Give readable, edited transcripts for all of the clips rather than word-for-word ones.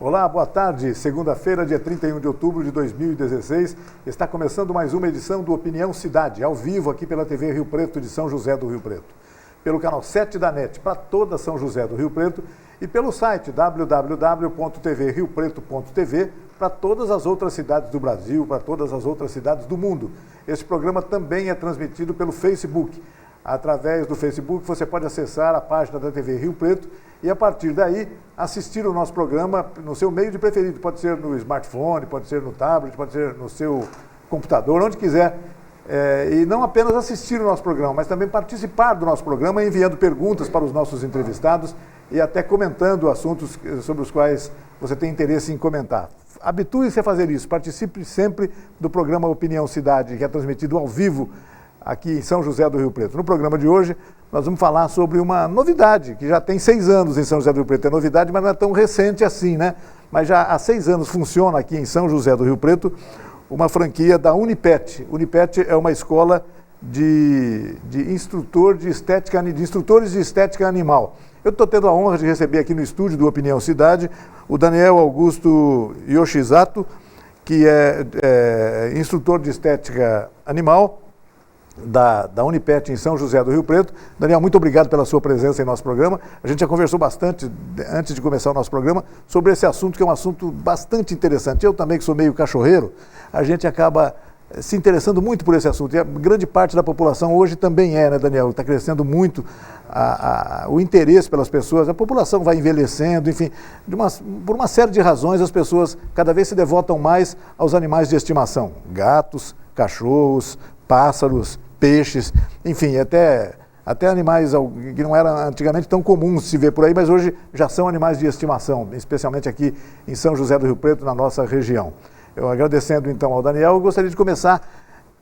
Olá, boa tarde. Segunda-feira, dia 31 de outubro de 2016. Está começando mais uma edição do Opinião Cidade, ao vivo aqui pela TV Rio Preto de São José do Rio Preto. Pelo canal 7 da NET para toda São José do Rio Preto e pelo site www.tvriopreto.tv para todas as outras cidades do Brasil, para todas as outras cidades do mundo. Este programa também é transmitido pelo Facebook. Através do Facebook você pode acessar a página da TV Rio Preto e a partir daí assistir o nosso programa no seu meio de preferido. Pode ser no smartphone, pode ser no tablet, pode ser no seu computador, onde quiser. E não apenas assistir o nosso programa, mas também participar do nosso programa enviando perguntas para os nossos entrevistados e até comentando assuntos sobre os quais você tem interesse em comentar. Habitue-se a fazer isso, participe sempre do programa Opinião Cidade, que é transmitido ao vivo aqui em São José do Rio Preto. No programa de hoje, nós vamos falar sobre uma novidade, que já tem 6 anos em São José do Rio Preto. É novidade, mas não é tão recente assim, né? Mas já há 6 anos funciona aqui em São José do Rio Preto uma franquia da Unipet. Unipet é uma escola de instrutores de estética animal. Eu estou tendo a honra de receber aqui no estúdio do Opinião Cidade o Daniel Augusto Yoshizato, que é instrutor de estética animal da Unipet em São José do Rio Preto. Daniel, muito obrigado pela sua presença em nosso programa. A gente já conversou bastante, antes de começar o nosso programa, sobre esse assunto, que é um assunto bastante interessante. Eu também, que sou meio cachorreiro, a gente acaba se interessando muito por esse assunto. E a grande parte da população hoje também né, Daniel? Está crescendo muito o interesse pelas pessoas. A população vai envelhecendo, enfim, por uma série de razões, as pessoas cada vez se devotam mais aos animais de estimação. Gatos, cachorros, pássaros, peixes, enfim, até animais que não eram antigamente tão comuns de se ver por aí, mas hoje já são animais de estimação, especialmente aqui em São José do Rio Preto, na nossa região. Eu agradecendo então ao Daniel, eu gostaria de começar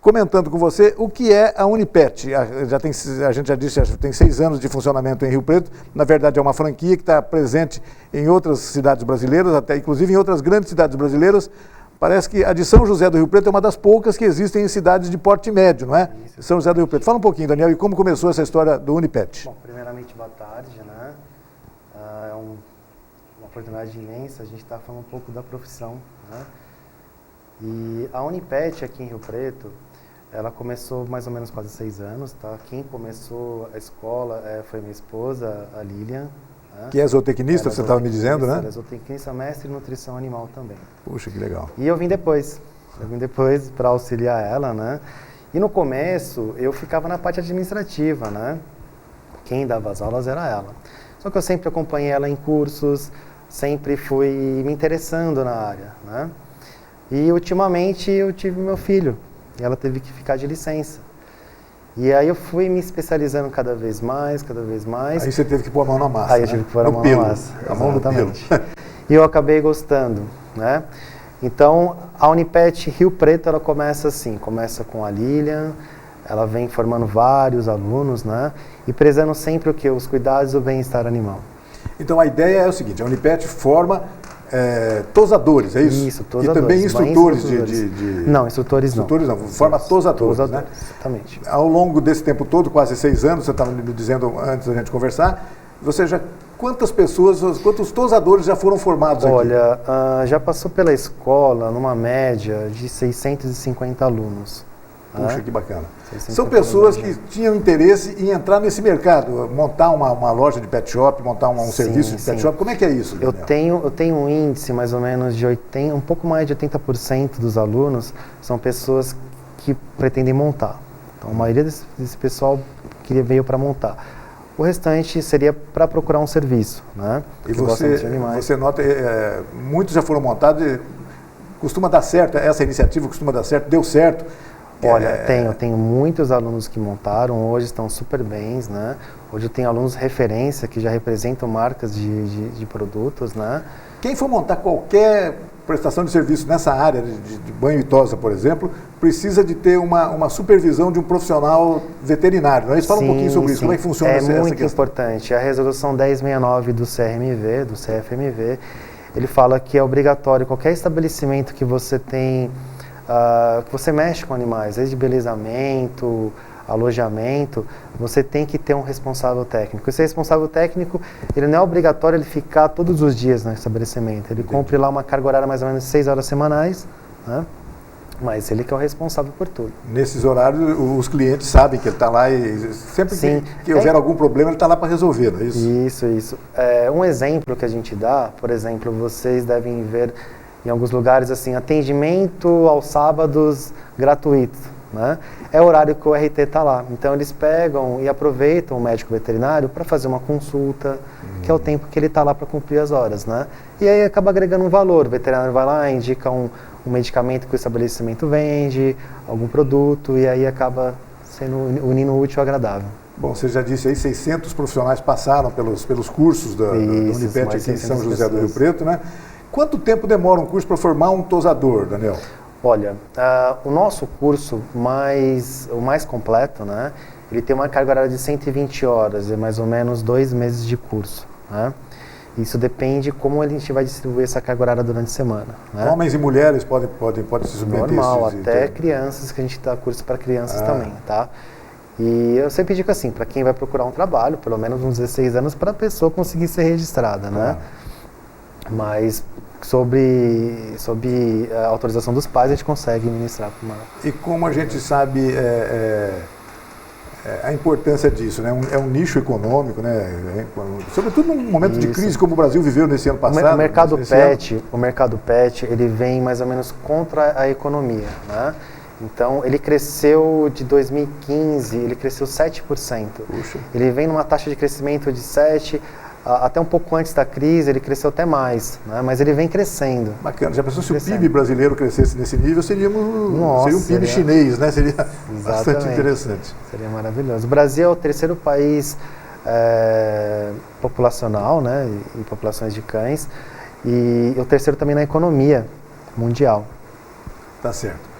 comentando com você o que é a Unipet. A gente já disse, já tem 6 anos de funcionamento em Rio Preto. Na verdade é uma franquia que está presente em outras cidades brasileiras, até inclusive em outras grandes cidades brasileiras. Parece que a de São José do Rio Preto é uma das poucas que existem em cidades de porte médio, não é? Isso. São José do Rio Preto. Fala um pouquinho, Daniel, e como começou essa história do Unipet? Bom, primeiramente, boa tarde, né? É uma oportunidade imensa a gente estar falando um pouco da profissão, né? E a Unipet aqui em Rio Preto, ela começou mais ou menos quase 6 anos, tá? Quem começou a escola foi minha esposa, a Lilian. Que é zootecnista, você estava me dizendo, né? Zootecnista, mestre em nutrição animal também. Puxa, que legal. E eu vim depois para auxiliar ela, né? E no começo eu ficava na parte administrativa, né? Quem dava as aulas era ela. Só que eu sempre acompanhei ela em cursos, sempre fui me interessando na área, né? E ultimamente eu tive meu filho, e ela teve que ficar de licença. E aí eu fui me especializando cada vez mais. Aí você teve que pôr a mão na massa, Aí eu tive que pôr a mão na massa, exatamente. E eu acabei gostando, né? Então, a Unipet Rio Preto, ela começa assim, começa com a Lilian, ela vem formando vários alunos, né? E prezando sempre o quê? Os cuidados do bem-estar animal. Então, a ideia é o seguinte, a Unipet forma tosadores, é isso? Isso, tosadores. E também instrutores Não, instrutores não. Instrutores não, forma tosadores, né? Exatamente. Ao longo desse tempo todo, quase 6 anos, você estava me dizendo antes da gente conversar, quantos tosadores já foram formados aqui? Olha, já passou pela escola numa média de 650 alunos. Puxa, que bacana. São pessoas que tinham interesse em entrar nesse mercado, montar uma loja de pet shop, montar um serviço de pet shop. Como é que é isso, Daniel? Eu tenho um índice mais ou menos de um pouco mais de 80% dos alunos são pessoas que pretendem montar. Então a maioria desse pessoal veio para montar. O restante seria para procurar um serviço, né? E você nota, muitos já foram montados, costuma dar certo, essa iniciativa costuma dar certo, deu certo. Olha, eu tenho muitos alunos que montaram, hoje estão super bens, né? Hoje eu tenho alunos referência que já representam marcas de produtos, né? Quem for montar qualquer prestação de serviço nessa área de banho e tosa, por exemplo, precisa de ter uma supervisão de um profissional veterinário, não é isso? Fala um pouquinho sobre isso, como é que funciona essa questão? É muito importante. A resolução 1069 do CFMV, ele fala que é obrigatório qualquer estabelecimento que você tem, que você mexe com animais, desde belezamento, alojamento, você tem que ter um responsável técnico. Esse responsável técnico, ele não é obrigatório ele ficar todos os dias no estabelecimento. Ele cumpre lá uma carga horária mais ou menos 6 horas semanais, né? Mas ele que é o responsável por tudo. Nesses horários, os clientes sabem que ele está lá e sempre que houver algum problema, ele está lá para resolver, não é isso? Isso. Um exemplo que a gente dá, por exemplo, vocês devem ver em alguns lugares assim, atendimento aos sábados gratuito, né? É o horário que o RT está lá. Então eles pegam e aproveitam o médico veterinário para fazer uma consulta, que é o tempo que ele está lá para cumprir as horas, né? E aí acaba agregando um valor. O veterinário vai lá, indica um medicamento que o estabelecimento vende, algum produto, e aí acaba sendo unindo o útil ao agradável. Bom, você já disse aí, 600 profissionais passaram pelos cursos da Unipet aqui em São José do Rio Preto, né? Quanto tempo demora um curso para formar um tosador, Daniel? Olha, o nosso curso, o mais completo, né? Ele tem uma carga horária de 120 horas, é mais ou menos 2 meses de curso, né? Isso depende como a gente vai distribuir essa carga horária durante a semana, né? Homens e mulheres podem se submeter? Normal, até crianças, que a gente dá curso para crianças também, tá? E eu sempre digo assim, para quem vai procurar um trabalho, pelo menos uns 16 anos, para a pessoa conseguir ser registrada, né? Mas sobre a autorização dos pais, a gente consegue ministrar para uma... E como a gente sabe a importância disso, né? É um nicho econômico, né? Sobretudo num momento de crise como o Brasil viveu nesse ano passado. O mercado pet, ele vem mais ou menos contra a economia, né? Então, ele cresceu de 2015, ele cresceu 7%. Puxa. Ele vem numa taxa de crescimento de 7%, até um pouco antes da crise, ele cresceu até mais, né? Mas ele vem crescendo. Bacana. Já pensou se o PIB brasileiro crescesse nesse nível, seria um PIB chinês, né? Seria bastante interessante. Seria maravilhoso. O Brasil é o terceiro país populacional, né? Em populações de cães, e o terceiro também na economia mundial. Tá certo.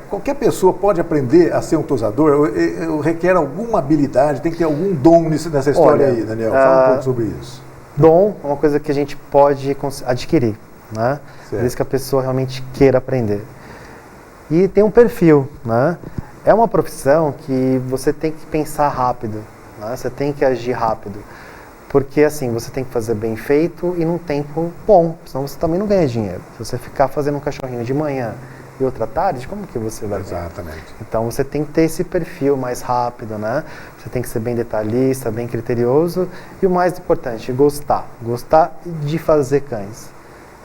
Qualquer pessoa pode aprender a ser um tosador? Requer alguma habilidade? Tem que ter algum dom nessa história aí, Daniel? Fala um pouco sobre isso. Dom é uma coisa que a gente pode adquirir, né? Por isso que a pessoa realmente queira aprender. E tem um perfil, né? É uma profissão que você tem que pensar rápido, né? Você tem que agir rápido. Porque assim, você tem que fazer bem feito e num tempo bom, senão você também não ganha dinheiro. Se você ficar fazendo um cachorrinho de manhã e outra tarde, como que você vai ver? Exatamente. Então você tem que ter esse perfil mais rápido, né? Você tem que ser bem detalhista, bem criterioso e o mais importante, gostar de fazer cães.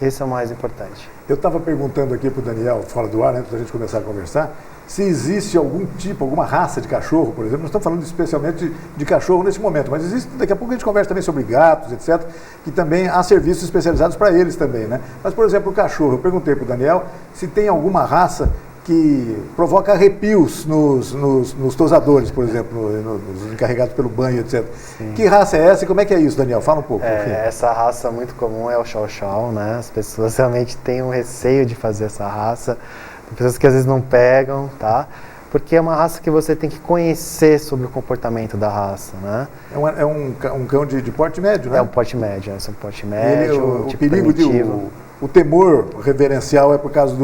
Esse é o mais importante. Eu estava perguntando aqui para o Daniel, fora do ar, antes da gente começar a conversar, se existe algum tipo, alguma raça de cachorro, por exemplo. Nós estamos falando especialmente de cachorro nesse momento, mas existe, daqui a pouco a gente conversa também sobre gatos, etc., que também há serviços especializados para eles também, né? Mas, por exemplo, o cachorro, eu perguntei para o Daniel se tem alguma raça que provoca arrepios nos tosadores, por exemplo, nos encarregados pelo banho, etc. Sim. Que raça é essa e como é que é isso, Daniel? Fala um pouco. Essa raça muito comum é o Chow Chow, né? As pessoas realmente têm um receio de fazer essa raça. Tem pessoas que às vezes não pegam, tá? Porque é uma raça que você tem que conhecer sobre o comportamento da raça, né? É um cão de porte médio, né? É um porte médio, é um porte médio, o perigo o temor reverencial é por causa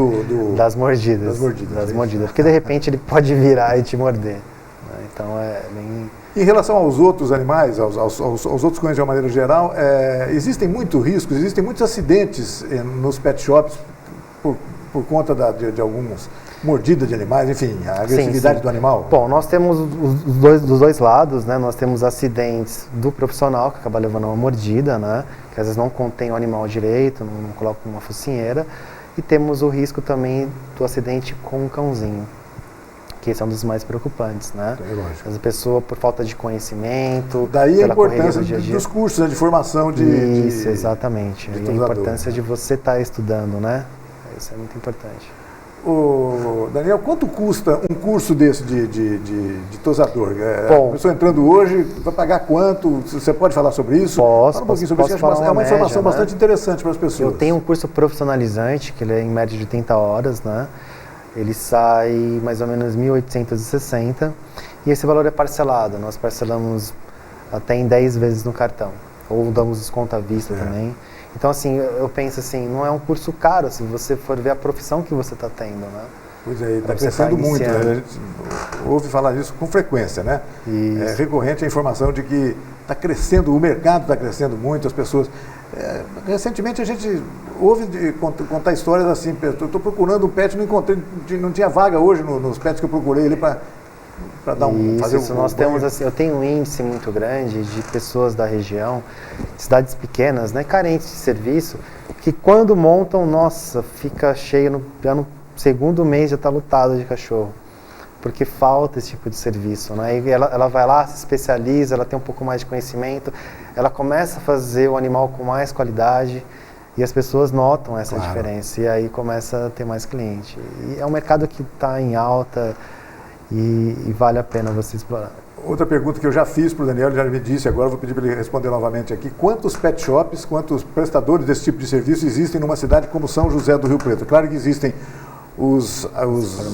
das mordidas. Porque de repente ele pode virar e te morder, né? Então é bem... Em relação aos outros animais, aos outros cães de uma maneira geral, existem muitos riscos, existem muitos acidentes nos pet shops por conta de algumas mordidas de animais, enfim, a agressividade do animal? Bom, nós temos dos dois lados, né? Nós temos acidentes do profissional que acaba levando uma mordida, né? Que às vezes não contém o animal direito, não coloca uma focinheira, e temos o risco também do acidente com o cãozinho, que esse é um dos mais preocupantes, né? As pessoas, por falta de conhecimento, daí a importância dos cursos, né, de formação Isso, exatamente. E a importância de você estar estudando, né? Isso é muito importante. Daniel, quanto custa um curso desse de tosador? Bom, a pessoa entrando hoje, vai pagar quanto? Você pode falar sobre isso? Posso. Fala um pouquinho sobre isso. É uma informação bastante interessante para as pessoas. Eu tenho um curso profissionalizante, que ele é em média de 80 horas, né? Ele sai mais ou menos 1.860 e esse valor é parcelado. Nós parcelamos até em 10 vezes no cartão, ou damos desconto à vista também. Então, assim, eu penso assim, não é um curso caro se você for ver a profissão que você está tendo, né? Pois é, está crescendo muito, né? A gente ouve falar disso com frequência, né? É recorrente a informação de que está crescendo, o mercado está crescendo muito, as pessoas... recentemente a gente ouve contar histórias assim, estou procurando um pet, não encontrei, não tinha vaga hoje nos pets que eu procurei ali para dar fazer isso, nós temos assim, eu tenho um índice muito grande de pessoas da região, cidades pequenas, né, carentes de serviço, que quando montam, nossa, fica cheio no segundo mês já está lotado de cachorro, porque falta esse tipo de serviço, né? E ela vai lá, se especializa, ela tem um pouco mais de conhecimento, ela começa a fazer o animal com mais qualidade e as pessoas notam essa diferença e aí começa a ter mais cliente. E é um mercado que está em alta e vale a pena você explorar. Outra pergunta que eu já fiz para o Daniel, ele já me disse, agora vou pedir para ele responder novamente aqui. Quantos pet shops, quantos prestadores desse tipo de serviço existem numa cidade como São José do Rio Preto? Claro que existem os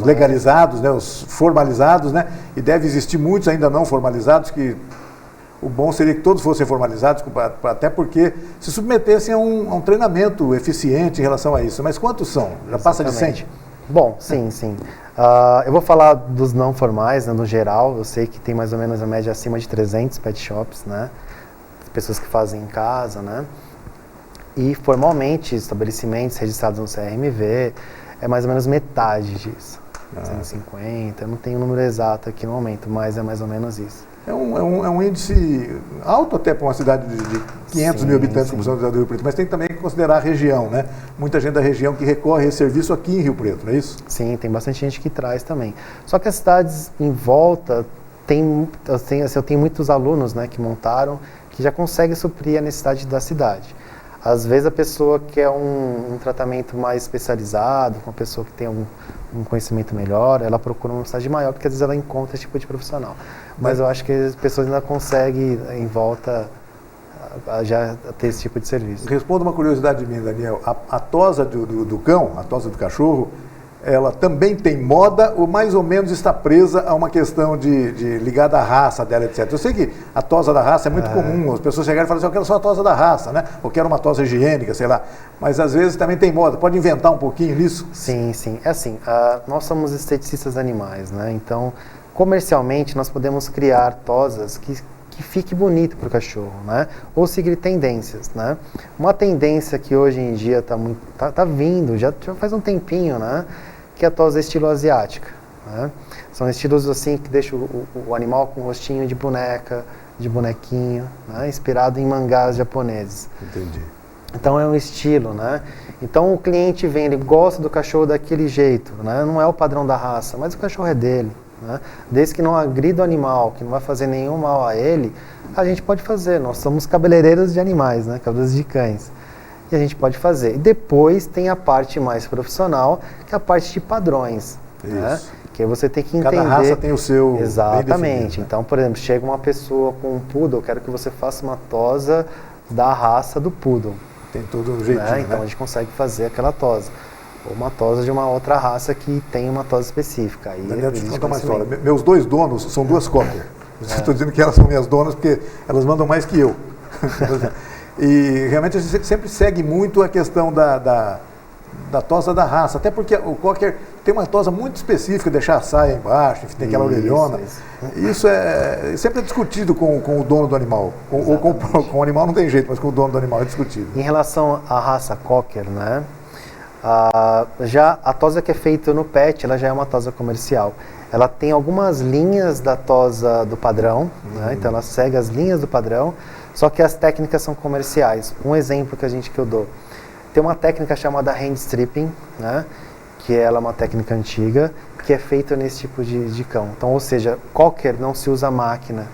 legalizados, né, os formalizados, né, e deve existir muitos ainda não formalizados, que o bom seria que todos fossem formalizados, até porque se submetessem a um treinamento eficiente em relação a isso. Mas quantos são? Já passa de 100? Bom, sim. Eu vou falar dos não formais, né, no geral. Eu sei que tem mais ou menos a média acima de 300 pet shops, né, pessoas que fazem em casa, né, e formalmente estabelecimentos registrados no CRMV, é mais ou menos metade disso, 150, eu não tenho o número exato aqui no momento, mas é mais ou menos isso. É um índice alto até para uma cidade de 500 mil habitantes como São José do Rio Preto, mas tem também que considerar a região, né? Muita gente da região que recorre a esse serviço aqui em Rio Preto, não é isso? Sim, tem bastante gente que traz também. Só que as cidades em volta, eu tenho muitos alunos, né, que montaram, que já conseguem suprir a necessidade da cidade. Às vezes a pessoa quer um tratamento mais especializado, com uma pessoa que tem um conhecimento melhor, ela procura uma cidade maior, porque às vezes ela encontra esse tipo de profissional. Mas eu acho que as pessoas ainda conseguem, em volta, já ter esse tipo de serviço. Responda uma curiosidade minha, Daniel. A tosa do cão, a tosa do cachorro, ela também tem moda ou mais ou menos está presa a uma questão de ligada à raça dela, etc. Eu sei que a tosa da raça é muito comum, as pessoas chegarem e falam assim, eu quero só a tosa da raça, né? Ou quero uma tosa higiênica, sei lá. Mas às vezes também tem moda. Pode inventar um pouquinho nisso? Sim. É assim, nós somos esteticistas animais, né? Então, comercialmente, nós podemos criar tosas que fique bonito para o cachorro, né? Ou seguir tendências, né? Uma tendência que hoje em dia tá vindo, já faz um tempinho, né? Que é a tosa estilo asiática, né? São estilos assim que deixam o animal com um rostinho de boneca, de bonequinho, né? Inspirado em mangás japoneses. Entendi. Então é um estilo, né? Então o cliente vem, ele gosta do cachorro daquele jeito, né? Não é o padrão da raça, mas o cachorro é dele, né? Desde que não agrida o animal, que não vai fazer nenhum mal a ele, a gente pode fazer. Nós somos cabeleireiros de animais, né? Cabeleireiros de cães. E a gente pode fazer. E depois tem a parte mais profissional, que é a parte de padrões. Isso. Né? Que aí você tem que entender... Cada raça tem o seu... Exatamente. Né? Então, por exemplo, chega uma pessoa com um poodle, eu quero que você faça uma tosa da raça do poodle. Tem todo o jeitinho, né? Então a gente consegue fazer aquela tosa. Ou uma tosa de uma outra raça que tem uma tosa específica. Aí Daniel, deixa eu te contar uma história. Meus dois donos são duas cocker. Estou dizendo que elas são minhas donas porque elas mandam mais que eu. E realmente a gente sempre segue muito a questão da tosa da raça, até porque o cocker tem uma tosa muito específica, deixar a saia embaixo, tem aquela orelhona. Isso sempre é discutido com o dono do animal. Ou com o animal não tem jeito, mas com o dono do animal é discutido. Em relação à raça cocker, né? Já a tosa que é feita no pet, ela já é uma tosa comercial. Ela tem algumas linhas da tosa do padrão, né? Então ela segue as linhas do padrão, só que as técnicas são comerciais. Um exemplo que eu dou. Tem uma técnica chamada hand stripping, né? Que ela é uma técnica antiga, que é feita nesse tipo de cão. Então, ou seja, cocker não se usa máquina.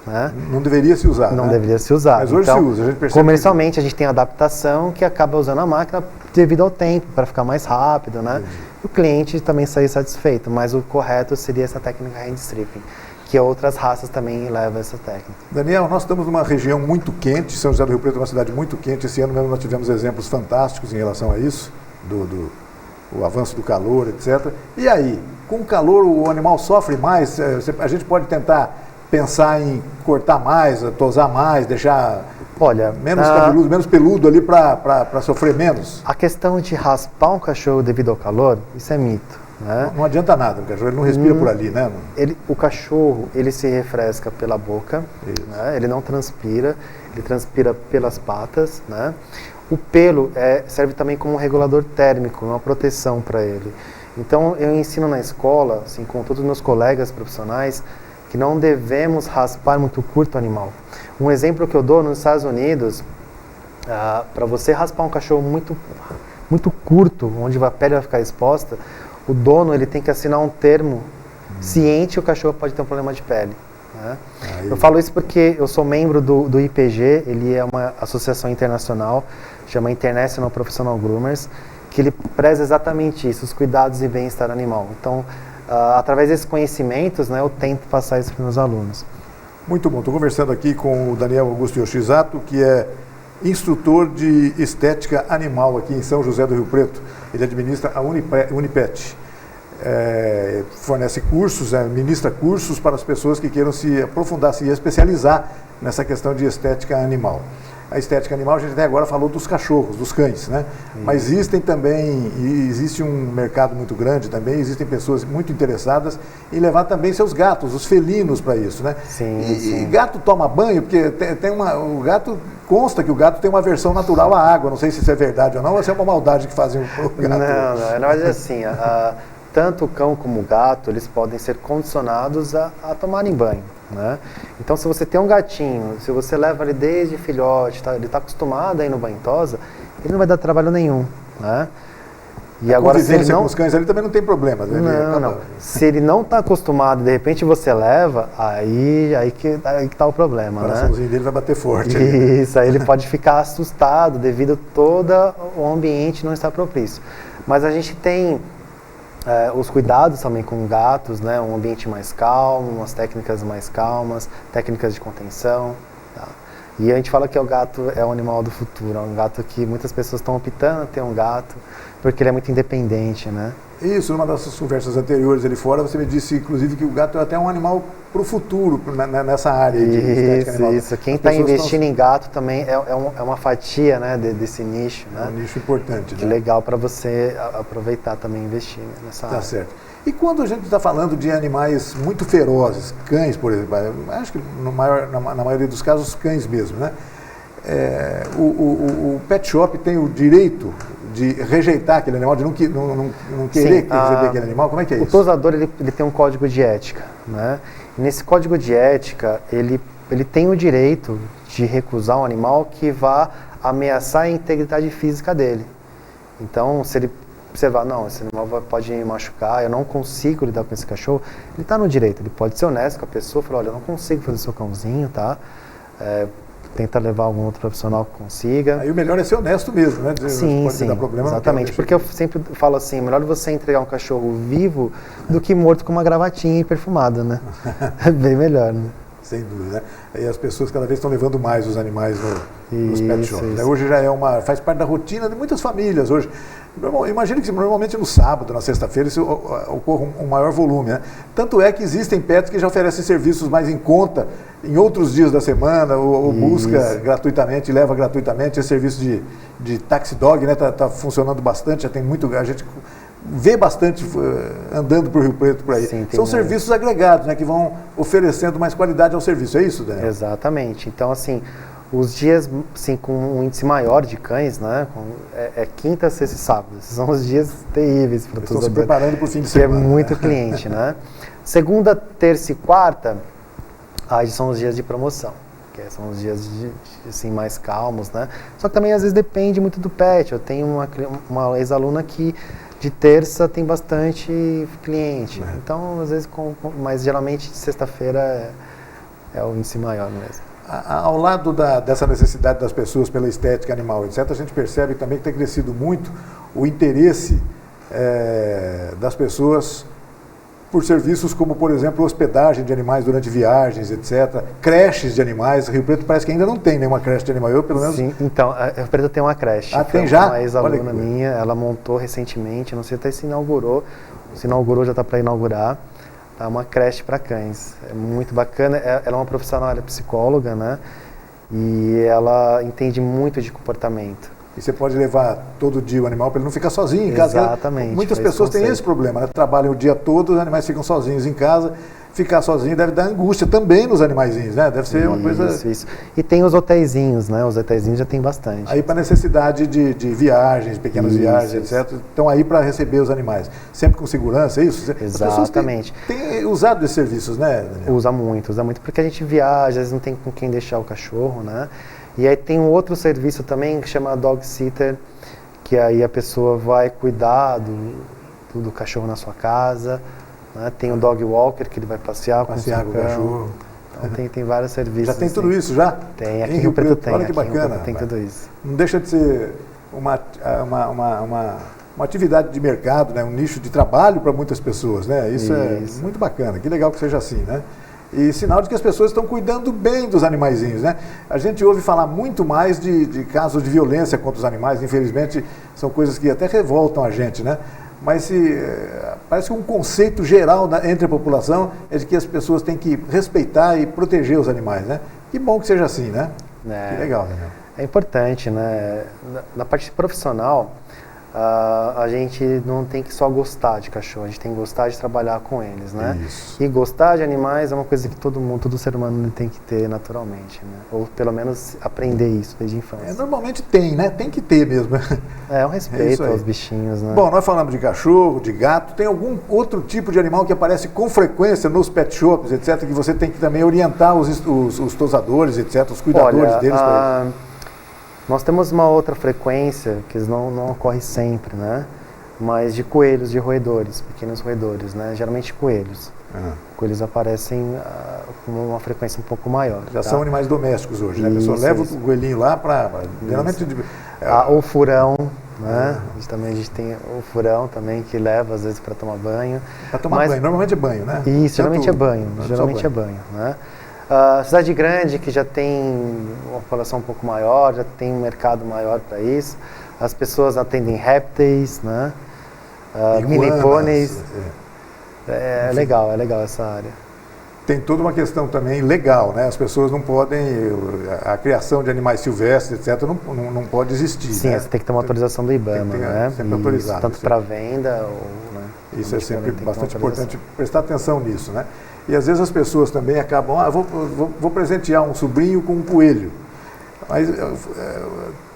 Né? Não deveria se usar. Não né? deveria se usar. Mas hoje então, se usa. A gente percebe comercialmente, a gente tem adaptação que acaba usando a máquina devido ao tempo, para ficar mais rápido, né? E o cliente também sair satisfeito, mas o correto seria essa técnica hand stripping, que outras raças também levam essa técnica. Daniel, nós estamos numa região muito quente, São José do Rio Preto é uma cidade muito quente, esse ano mesmo nós tivemos exemplos fantásticos em relação a isso, o avanço do calor, etc. E aí, com o calor o animal sofre mais, a gente pode tentar pensar em cortar mais, tosar mais, deixar menos cabeludo, menos peludo ali para sofrer menos? A questão de raspar um cachorro devido ao calor, isso é mito. né? Não adianta nada, o cachorro ele não respira por ali, né? O cachorro, ele se refresca pela boca, né? Ele não transpira, ele transpira pelas patas, né? O pelo serve também como um regulador térmico, uma proteção para ele. Então, eu ensino na escola, assim, com todos os meus colegas profissionais, que não devemos raspar muito curto o animal. Um exemplo que eu dou nos Estados Unidos, para você raspar um cachorro muito curto, onde a pele vai ficar exposta, o dono ele tem que assinar um termo ciente que o cachorro pode ter um problema de pele. Né? Eu falo isso porque eu sou membro do IPG, ele é uma associação internacional, chama International Professional Groomers, que ele preza exatamente isso, os cuidados e bem-estar animal. Então, através desses conhecimentos, né, eu tento passar isso para os meus alunos. Muito bom. Estou conversando aqui com o Daniel Augusto Yoshizato, que é instrutor de estética animal aqui em São José do Rio Preto. Ele administra a Unipet. Fornece cursos, ministra cursos para as pessoas que queiram se aprofundar, se especializar nessa questão de estética animal. A estética animal, a gente até agora falou dos cachorros, dos cães, né? Mas existe um mercado muito grande também, existem pessoas muito interessadas em levar também seus gatos, os felinos para isso, né? Sim. E gato toma banho, porque o gato, consta que o gato tem uma aversão natural à água, não sei se isso é verdade ou não, ou se é uma maldade que fazem o gato. Não, na verdade é assim, tanto o cão como o gato, eles podem ser condicionados a tomarem banho, né? Então, se você tem um gatinho, se você leva ele desde filhote, ele está acostumado a ir no banho tosa, ele não vai dar trabalho nenhum, né? E agora, se ele não... com os cães ali também não tem problema. Né? Não. Se ele não está acostumado, de repente você leva, aí que está o problema, o coraçãozinho dele vai bater forte. Isso, aí ele pode ficar assustado devido a todo o ambiente não estar propício. Mas a gente tem os cuidados também com gatos, né? Um ambiente mais calmo, umas técnicas mais calmas, técnicas de contenção. Tá? E a gente fala que o gato é o animal do futuro, é um gato que muitas pessoas estão optando a ter um gato, porque ele é muito independente, né? Isso, numa das conversas anteriores ali fora, você me disse, inclusive, que o gato é até um animal para o futuro, nessa área de estética animal. Isso. Quem está investindo em gato também é uma fatia, né, desse nicho. Né? É um nicho importante. Que legal para você aproveitar também e investir nessa área. Tá certo. E quando a gente está falando de animais muito ferozes, cães, por exemplo, acho que na maioria dos casos, cães mesmo, né? O pet shop tem o direito de rejeitar aquele animal, de não querer receber aquele animal? Como é que é isso? O tosador ele tem um código de ética, né? E nesse código de ética, ele tem o direito de recusar um animal que vá ameaçar a integridade física dele. Então, se ele observar, não, esse animal pode me machucar, eu não consigo lidar com esse cachorro, ele está no direito, ele pode ser honesto com a pessoa, falar, olha, eu não consigo fazer seu cãozinho, tá? Tenta levar algum outro profissional que consiga. Aí o melhor é ser honesto mesmo, né? Sim, dar problema, exatamente. Porque eu sempre falo assim, melhor você entregar um cachorro vivo do que morto com uma gravatinha e perfumada, né? É bem melhor, né? Sem dúvida, né? E as pessoas cada vez estão levando mais os animais nos pet shops. Né? Hoje já faz parte da rotina de muitas famílias hoje. Imagina que normalmente no sábado, na sexta-feira, isso ocorre um maior volume, né? Tanto é que existem pets que já oferecem serviços mais em conta em outros dias da semana, ou busca gratuitamente, leva gratuitamente. Esse serviço de taxi dog, né? Tá funcionando bastante, já tem a gente vê bastante andando para o Rio Preto por aí. Sim, são serviços agregados, né? Que vão oferecendo mais qualidade ao serviço, é isso, Daniel? Exatamente. Então, assim, os dias assim, com um índice maior de cães, né, quinta, sexta e sábado. Esses são os dias terríveis para todos. Estão se preparando para o fim de semana. Que é muito cliente, né? Segunda, terça e quarta, aí são os dias de promoção, que são os dias assim, mais calmos, né? Só que também às vezes depende muito do pet. Eu tenho uma ex-aluna que de terça tem bastante cliente. Então, às vezes, mas geralmente sexta-feira é o índice maior mesmo. Ao lado dessa necessidade das pessoas pela estética animal, etc., a gente percebe também que tem crescido muito o interesse das pessoas por serviços como, por exemplo, hospedagem de animais durante viagens, etc., creches de animais. Rio Preto parece que ainda não tem nenhuma creche de animal, eu pelo menos... Sim, então, Rio Preto tem uma creche. Tem já? Uma ex-aluna minha, ela montou recentemente, não sei até se inaugurou, já está para inaugurar. É uma creche para cães, é muito bacana. Ela é uma profissional, ela é psicóloga, né? E ela entende muito de comportamento. E você pode levar todo dia o animal para ele não ficar sozinho em casa. Exatamente. Muitas pessoas têm esse problema, né? Trabalham o dia todo, os animais ficam sozinhos em casa. Ficar sozinho deve dar angústia também nos animaizinhos, né? Deve ser uma coisa... Isso. E tem os hotelzinhos, né? Os hotelzinhos já tem bastante. Aí para necessidade de viagens, pequenas viagens, etc. Estão aí para receber os animais. Sempre com segurança, é isso? Exatamente. As pessoas têm usado esses serviços, né, Daniel? Usa muito, porque a gente viaja, às vezes não tem com quem deixar o cachorro, né? E aí tem um outro serviço também que chama Dog Sitter, que aí a pessoa vai cuidar do cachorro na sua casa, né? Tem o Dog Walker, que ele vai passear com o cachorro. Então tem vários serviços. Já tem assim. tudo isso, já? Tem, aqui em Rio Preto tem. Olha que bacana. Tem tudo isso. Não deixa de ser uma atividade de mercado, né? Um nicho de trabalho para muitas pessoas, né? Isso é muito bacana, que legal que seja assim, né? E sinal de que as pessoas estão cuidando bem dos animaizinhos, né? A gente ouve falar muito mais de casos de violência contra os animais, infelizmente são coisas que até revoltam a gente, né? Mas parece que um conceito geral entre a população é de que as pessoas têm que respeitar e proteger os animais, né? Que bom que seja assim, né? Que legal, Daniel. É importante, né? Na parte profissional, a gente não tem que só gostar de cachorro, a gente tem que gostar de trabalhar com eles, né? Isso. E gostar de animais é uma coisa que todo ser humano tem que ter naturalmente, né? Ou pelo menos aprender isso desde a infância. Normalmente tem, né? Tem que ter mesmo. É um respeito aos bichinhos, né? Bom, nós falamos de cachorro, de gato, tem algum outro tipo de animal que aparece com frequência nos pet shops, etc., que você tem que também orientar os tosadores, etc., os cuidadores deles para eles? Nós temos uma outra frequência, que não ocorre sempre, né? Mas de coelhos, de roedores, pequenos roedores, né? Geralmente coelhos. Coelhos aparecem com uma frequência um pouco maior. Já são animais domésticos hoje, né? A pessoa leva o coelhinho lá para... Geralmente... O furão, né? A gente tem o furão também, que leva às vezes para tomar banho. Para tomar banho, normalmente é banho, né? Isso, geralmente é banho, né? Cidade grande, que já tem uma população um pouco maior, já tem um mercado maior para isso. As pessoas atendem répteis, né? Mini pôneis. É legal essa área. Tem toda uma questão também legal, né? As pessoas não podem... A criação de animais silvestres, etc., não pode existir. Sim, né? você tem que ter uma autorização do IBAMA, né? Sempre autorizado. Tanto para venda ou... Né? Isso é sempre bastante importante prestar atenção nisso, né? E às vezes as pessoas também acabam, vou presentear um sobrinho com um coelho. Mas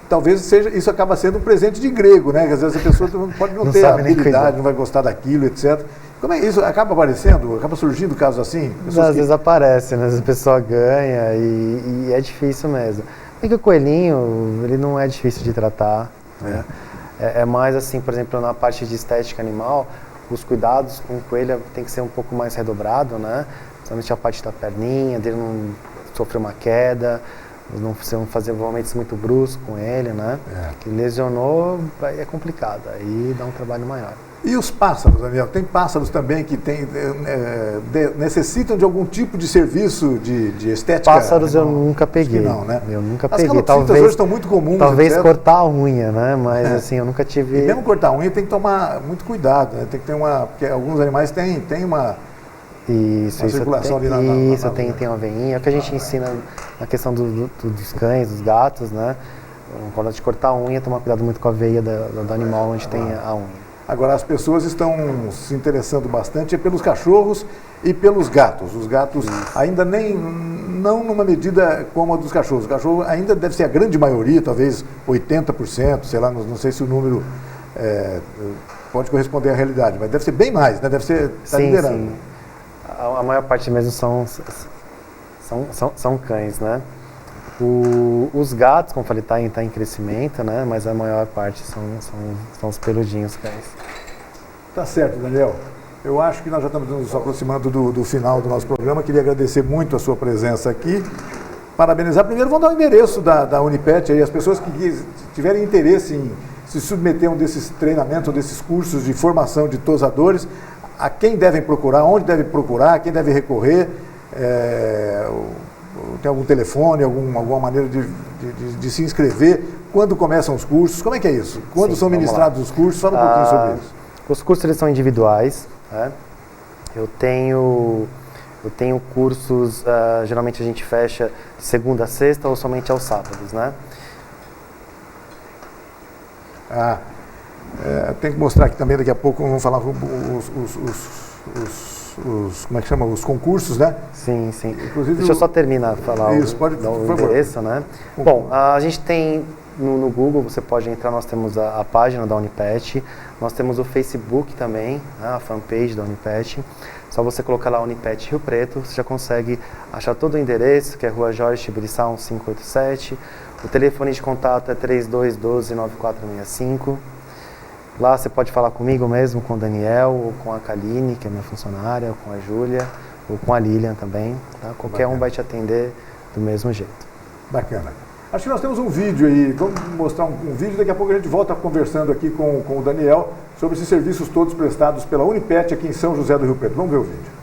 talvez isso acaba sendo um presente de grego, né? Que às vezes a pessoa pode não ter habilidade, não vai gostar daquilo, etc. Como é isso? Acaba aparecendo? Acaba surgindo casos assim? Às vezes aparece, né? Às vezes a pessoa ganha e é difícil mesmo. Porque o coelhinho, ele não é difícil de tratar, né? É mais assim, por exemplo, na parte de estética animal, os cuidados com o coelho tem que ser um pouco mais redobrado, né? Principalmente a parte da perninha, dele não sofrer uma queda, você não fazer movimentos muito bruscos com ele, né? Que lesionou, aí é complicado, aí dá um trabalho maior. E os pássaros, Daniel? Tem pássaros também que necessitam de algum tipo de serviço de estética? Pássaros eu nunca peguei. Não, né? Eu nunca As peguei. Talvez hoje estão muito comuns. Talvez cortar a unha, né? Mas assim, eu nunca tive... E mesmo cortar a unha tem que tomar muito cuidado, né? Tem que ter porque alguns animais têm uma circulação ali na Isso, tem uma veinha. É o que a gente ensina na questão dos cães, dos gatos, né? Quando a gente cortar a unha, tomar cuidado muito com a veia do animal onde tem a unha. Agora, as pessoas estão se interessando bastante pelos cachorros e pelos gatos. Os gatos ainda não numa medida como a dos cachorros. O cachorro ainda deve ser a grande maioria, talvez 80%, sei lá, não sei se o número pode corresponder à realidade, mas deve ser bem mais, né? Deve ser, está liderando. Sim. A maior parte mesmo são cães, né? Os gatos, como eu falei, tá em crescimento, né? Mas a maior parte são os peludinhos cães. Tá certo, Daniel. Eu acho que nós já estamos nos aproximando do final do nosso programa. Queria agradecer muito a sua presença aqui. Parabenizar. Primeiro, vamos dar o endereço da Unipet aí. As pessoas que tiverem interesse em se submeter a um desses treinamentos, desses cursos de formação de tosadores, a quem devem procurar, onde devem procurar, a quem deve recorrer, tem algum telefone, alguma maneira de se inscrever, quando começam os cursos, como é que é isso? Quando são ministrados os cursos, fala um pouquinho sobre isso. Os cursos eles são individuais, né? Eu tenho cursos, geralmente a gente fecha de segunda a sexta ou somente aos sábados, né? Tem que mostrar aqui também, daqui a pouco vamos falar como é que chama? Os concursos, né? Sim, sim. Inclusive, deixa eu só terminar de falar o endereço, né? Bom, a gente tem no Google, você pode entrar, nós temos a página da Unipet, nós temos o Facebook também, né, a fanpage da Unipet. Só você colocar lá Unipet Rio Preto, você já consegue achar todo o endereço, que é Rua Jorge Tibiriçá 1587. O telefone de contato é 3212-9465. Lá você pode falar comigo mesmo, com o Daniel, ou com a Kaline, que é minha funcionária, ou com a Júlia, ou com a Lilian também. Tá? Qualquer um vai te atender do mesmo jeito. Bacana. Acho que nós temos um vídeo aí, vamos mostrar um vídeo, daqui a pouco a gente volta conversando aqui com o Daniel sobre esses serviços todos prestados pela Unipet aqui em São José do Rio Preto. Vamos ver o vídeo.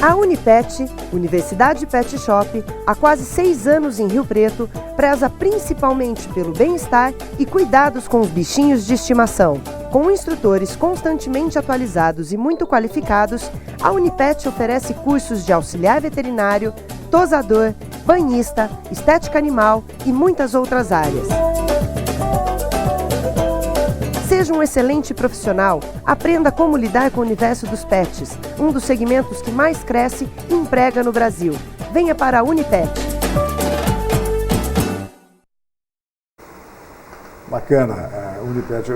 A Unipet, Universidade Pet Shop, há quase 6 anos em Rio Preto, preza principalmente pelo bem-estar e cuidados com os bichinhos de estimação. Com instrutores constantemente atualizados e muito qualificados, a Unipet oferece cursos de auxiliar veterinário, tosador, banhista, estética animal e muitas outras áreas. Seja um excelente profissional, aprenda como lidar com o universo dos pets, um dos segmentos que mais cresce e emprega no Brasil. Venha para a Unipet. Bacana, Unipet.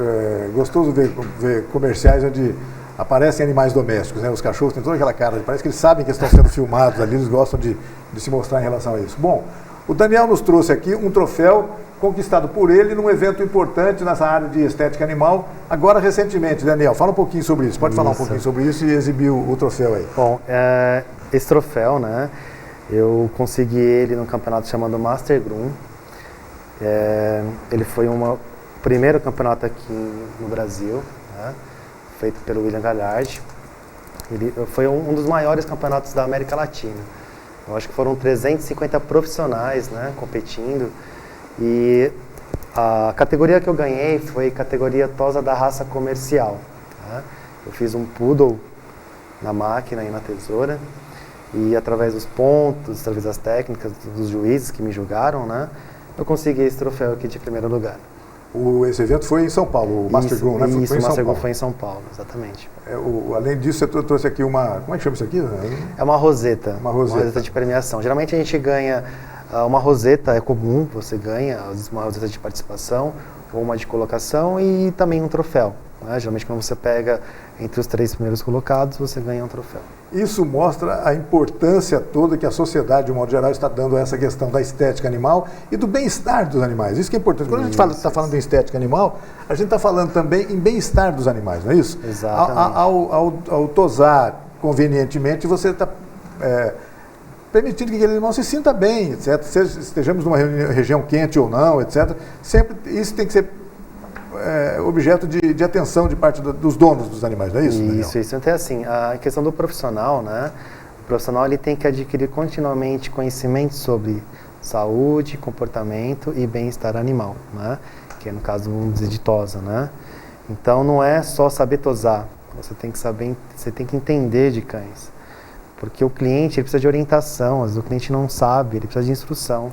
Gostoso ver comerciais onde aparecem animais domésticos, né? Os cachorros têm toda aquela cara, parece que eles sabem que estão sendo filmados ali, eles gostam de se mostrar em relação a isso. Bom, o Daniel nos trouxe aqui um troféu conquistado por ele num evento importante nessa área de estética animal, agora recentemente. Daniel, fala um pouquinho sobre isso, pode falar um pouquinho sobre isso e exibir o troféu aí. Bom, esse troféu, né, eu consegui ele num campeonato chamado Master Groom. Ele foi o primeiro campeonato aqui no Brasil, né, feito pelo William Galhardi. Ele foi um dos maiores campeonatos da América Latina. Eu acho que foram 350 profissionais, né, competindo. E a categoria que eu ganhei foi categoria tosa da raça comercial. Tá? Eu fiz um poodle na máquina e na tesoura, e através dos pontos, através das técnicas dos juízes que me julgaram, né, eu consegui esse troféu aqui de primeiro lugar. Esse evento foi em São Paulo, o Master Groom, né? Isso, o Master Groom foi em São Paulo, exatamente. Além disso, você trouxe aqui como é que chama isso aqui? É uma roseta. Uma roseta De premiação. Geralmente a gente ganha uma roseta, é comum, você ganha uma roseta de participação, ou uma de colocação e também um troféu. Né? Geralmente quando você pega entre os 3 primeiros colocados, você ganha um troféu. Isso mostra a importância toda que a sociedade, de um modo geral, está dando a essa questão da estética animal e do bem-estar dos animais. Isso que é importante. Quando a gente está falando em estética animal, a gente está falando também em bem-estar dos animais, não é isso? Exatamente. Ao tosar convenientemente, você está permitindo que aquele animal se sinta bem, etc. Seja estejamos numa região quente ou não, etc. Sempre isso tem que ser objeto de atenção de parte dos donos dos animais, não é isso, Daniel? Isso. Então, assim, a questão do profissional, né? O profissional ele tem que adquirir continuamente conhecimento sobre saúde, comportamento e bem-estar animal, né? Que é, no caso, vamos dizer, de tosa, né? Então, não é só saber tosar, você tem que entender de cães. Porque o cliente ele precisa de orientação, às vezes o cliente não sabe, ele precisa de instrução.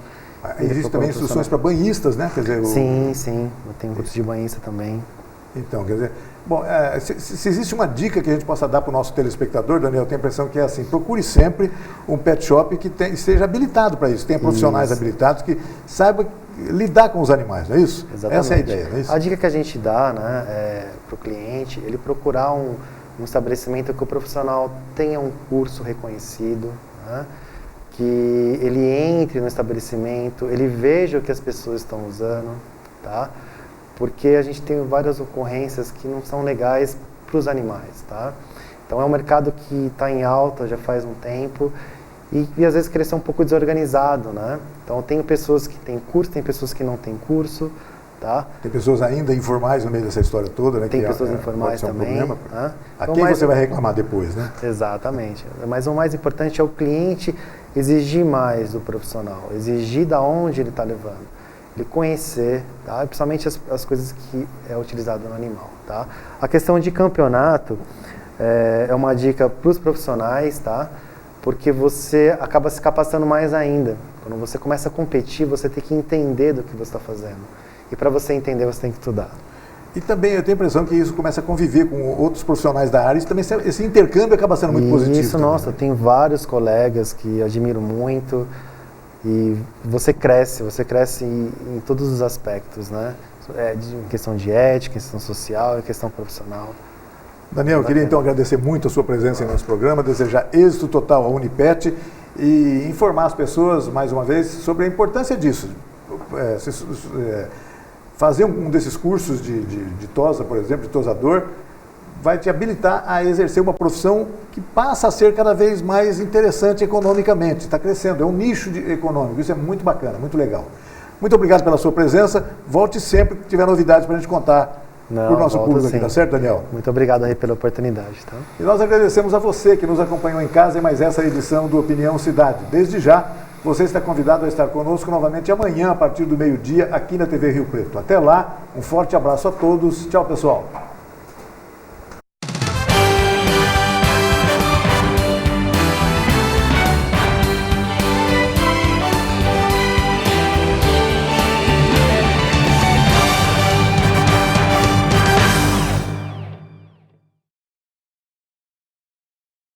Existem também instruções para banhistas, né? Quer dizer, sim, eu tenho curso de banhista também. Então, quer dizer, bom, se existe uma dica que a gente possa dar para o nosso telespectador, Daniel, eu tenho a impressão que é assim, procure sempre um pet shop que esteja habilitado para isso, tenha profissionais habilitados que saibam lidar com os animais, não é isso? Exatamente. Essa é a ideia, não é isso? A dica que a gente dá, né, para o cliente, ele procurar um estabelecimento que o profissional tenha um curso reconhecido, né, que ele entre no estabelecimento, ele veja o que as pessoas estão usando, tá? Porque a gente tem várias ocorrências que não são legais para os animais, tá? Então é um mercado que está em alta já faz um tempo e às vezes cresceu um pouco desorganizado, né? Então tem pessoas que têm curso, tem pessoas que não têm curso, tá? Tem pessoas ainda informais no meio dessa história toda, né? Tem pessoas informais também. Né? A quem você vai reclamar depois, né? Exatamente. Mas o mais importante é o cliente exigir mais do profissional, exigir da onde ele está levando, ele conhecer, tá? Principalmente as coisas que é utilizado no animal, tá? A questão de campeonato é uma dica para os profissionais, tá? Porque você acaba se capacitando mais ainda. Quando você começa a competir, você tem que entender do que você está fazendo. E para você entender, você tem que estudar. E também eu tenho a impressão que isso começa a conviver com outros profissionais da área, isso também, esse intercâmbio acaba sendo muito positivo. Isso, também, nossa, né? tem vários colegas que admiro muito e você cresce em todos os aspectos, né? Em questão de ética, em questão social, em questão profissional. Daniel, eu queria então agradecer muito a sua presença em nosso programa, desejar êxito total à Unipet e informar as pessoas, mais uma vez, sobre a importância disso. Fazer um desses cursos de tosa, por exemplo, de tosador, vai te habilitar a exercer uma profissão que passa a ser cada vez mais interessante economicamente. Está crescendo, é um nicho econômico, isso é muito bacana, muito legal. Muito obrigado pela sua presença, volte sempre que tiver novidades para a gente contar para o nosso público aqui, tá certo, Daniel? Muito obrigado aí pela oportunidade. Tá? E nós agradecemos a você que nos acompanhou em casa em mais essa edição do Opinião Cidade. Desde já, você está convidado a estar conosco novamente amanhã, a partir do meio-dia, aqui na TV Rio Preto. Até lá, um forte abraço a todos. Tchau, pessoal.